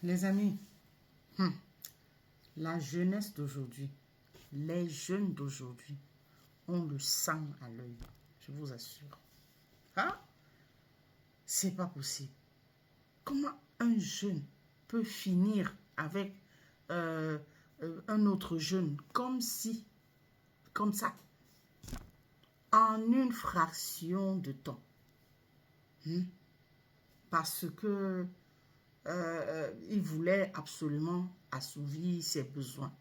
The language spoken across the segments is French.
Les amis, la jeunesse d'aujourd'hui, les jeunes d'aujourd'hui, on le sent à l'œil, je vous assure. Hein? C'est pas possible. Comment un jeune peut finir avec un autre jeune comme ça, en une fraction de temps? Parce que il voulait absolument assouvir ses besoins.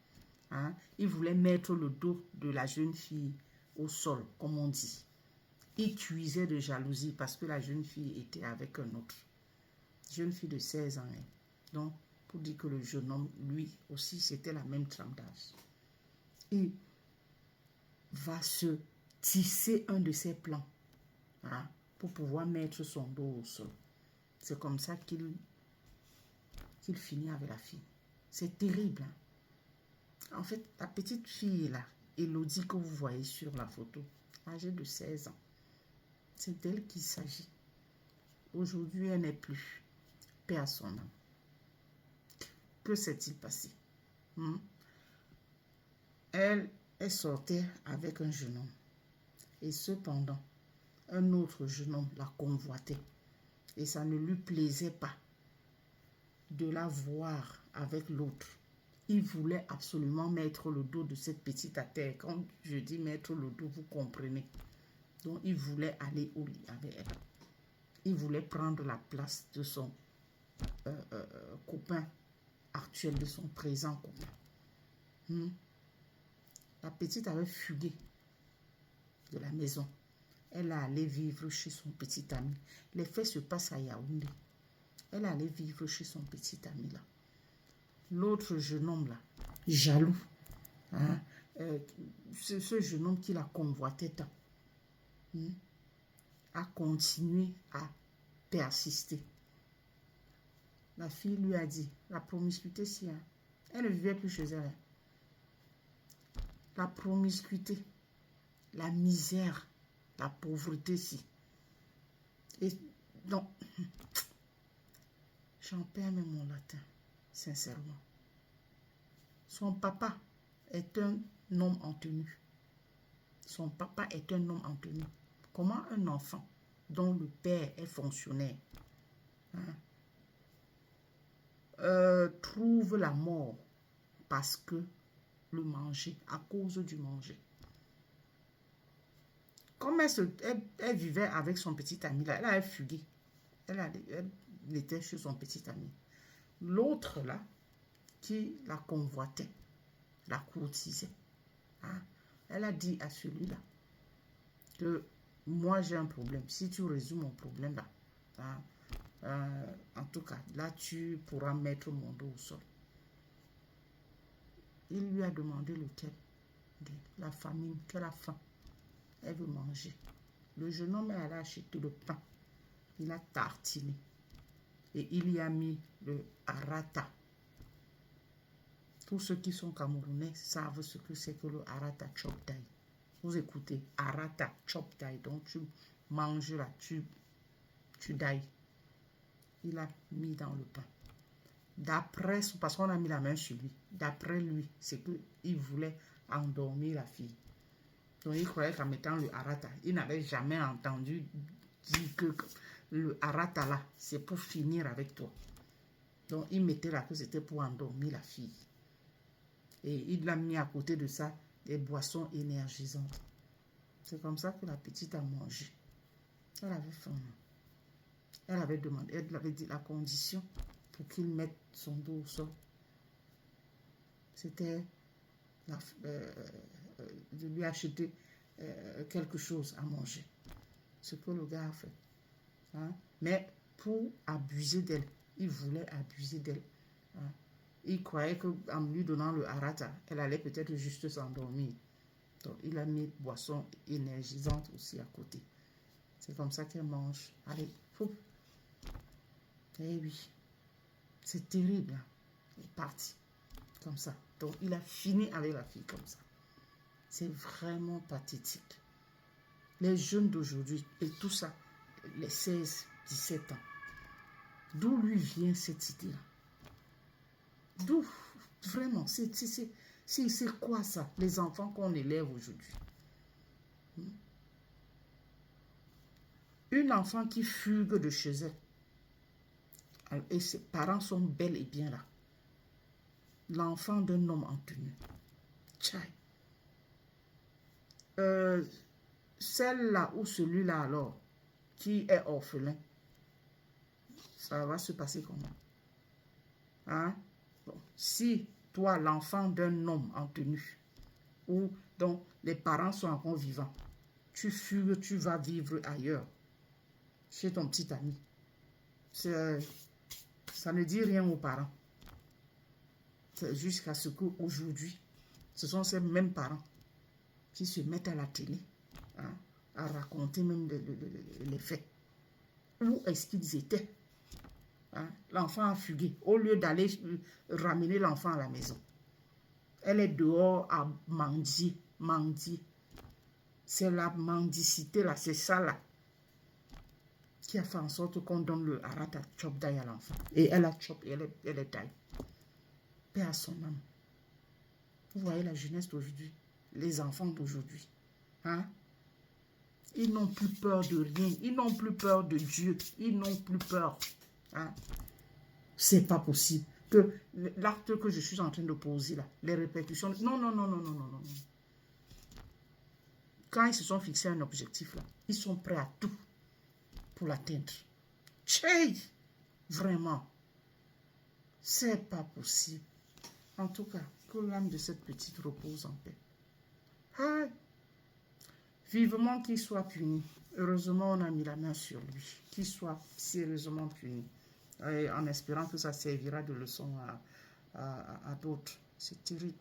Hein? Il voulait mettre le dos de la jeune fille au sol, comme on dit. Il cuisait de jalousie parce que la jeune fille était avec un autre. Jeune fille de 16 ans. Hein? Donc, pour dire que le jeune homme, lui aussi, c'était la même trempe d'âge. Il va se tisser un de ses plans, hein, pour pouvoir mettre son dos au sol. C'est comme ça qu'il finit avec la fille. C'est terrible. Hein? En fait, la petite fille là, Elodie que vous voyez sur la photo, âgée de 16 ans, c'est d'elle qu'il s'agit. Aujourd'hui, elle n'est plus. Paix à son âme. Que s'est-il passé? Elle sortait avec un jeune homme. Et cependant, un autre jeune homme la convoitait. Et ça ne lui plaisait pas de la voir avec l'autre. Il voulait absolument mettre le dos de cette petite à terre. Quand je dis mettre le dos, vous comprenez. Donc, il voulait aller au lit avec elle. Il voulait prendre la place de son copain actuel, de son présent copain. La petite avait fugué de la maison. Elle est allée vivre chez son petit ami. Les faits se passent à Yaoundé. Elle est allée vivre chez son petit ami là. L'autre jeune homme là, jaloux, hein, ce jeune homme qui la convoitait tant, a continué à persister. La fille lui a dit, la promiscuité, si, hein, elle ne vivait plus chez elle. La promiscuité, la misère, la pauvreté, si. Et donc, j'en perds même mon latin, sincèrement. Son papa est un homme en tenue. Son papa est un homme en tenue. Comment un enfant dont le père est fonctionnaire, hein, trouve la mort parce que le manger, à cause du manger? Comme elle vivait avec son petit ami là, elle a fugué. Elle était chez son petit ami. L'autre là, qui la convoitait, la courtisait, hein, elle a dit à celui-là que moi j'ai un problème. Si tu résous mon problème là, hein, en tout cas, là tu pourras mettre mon dos au sol. Il lui a demandé lequel. La famine, qu'elle a faim. Elle veut manger. Le jeune homme est allé acheter le pain. Il a tartiné. Et il y a mis le harata. Tous ceux qui sont camerounais savent ce que c'est que le harata chop thai. Vous écoutez, harata chop thai. Donc tu manges là, tu dailles. Il a mis dans le pain. D'après, parce qu'on a mis la main sur lui, d'après lui, c'est qu'il voulait endormir la fille. Donc il croyait qu'en mettant le harata, il n'avait jamais entendu dire que le harata là, c'est pour finir avec toi. Donc il mettait là que c'était pour endormir la fille. Et il l'a mis à côté de ça des boissons énergisantes. C'est comme ça que la petite a mangé. Elle avait faim. Elle avait demandé, elle avait dit la condition pour qu'il mette son dos au sol. C'était de lui acheter quelque chose à manger. Ce que le gars a fait. Hein? Mais pour abuser d'elle, il voulait abuser d'elle. Hein? Il croyait qu'en lui donnant le harata, elle allait peut-être juste s'endormir. Donc il a mis boisson énergisante aussi à côté. C'est comme ça qu'elle mange. Allez, fou. Eh oui, c'est terrible. Hein? Il est parti comme ça. Donc il a fini avec la fille comme ça. C'est vraiment pathétique. Les jeunes d'aujourd'hui, et tout ça, les 16, 17 ans, d'où lui vient cette idée-là? D'où, vraiment, c'est quoi ça, les enfants qu'on élève aujourd'hui? Une enfant qui fugue de chez elle, et ses parents sont bel et bien là. L'enfant d'un homme en tenue. Tchai. Celle-là ou celui-là alors, qui est orphelin, ça va se passer comment? Hein? Bon, si toi, l'enfant d'un homme en tenue, ou dont les parents sont encore vivants, tu fugues, tu vas vivre ailleurs, chez ton petit ami, ça ne dit rien aux parents. Jusqu'à ce qu'aujourd'hui, ce sont ces mêmes parents qui se mettent à la télé, hein, à raconter même les faits. Où est-ce qu'ils étaient? Hein? L'enfant a fugué. Au lieu d'aller ramener l'enfant à la maison, elle est dehors à mendier. C'est la mendicité là, c'est ça là, qui a fait en sorte qu'on donne le harata chop d'ail à l'enfant. Et elle a chop et elle est d'ail. Paix à son âme. Vous voyez la jeunesse d'aujourd'hui, les enfants d'aujourd'hui. Hein? Ils n'ont plus peur de rien. Ils n'ont plus peur de Dieu. Ils n'ont plus peur. Hein? C'est pas possible. Que l'acte que je suis en train de poser là, les répercussions. Non. Quand ils se sont fixés un objectif là, ils sont prêts à tout pour l'atteindre. Tchèi! Vraiment. C'est pas possible. En tout cas, que l'âme de cette petite repose en paix. Ah, vivement qu'il soit puni. Heureusement, on a mis la main sur lui. Qu'il soit sérieusement puni. Et en espérant que ça servira de leçon à d'autres. C'est terrible.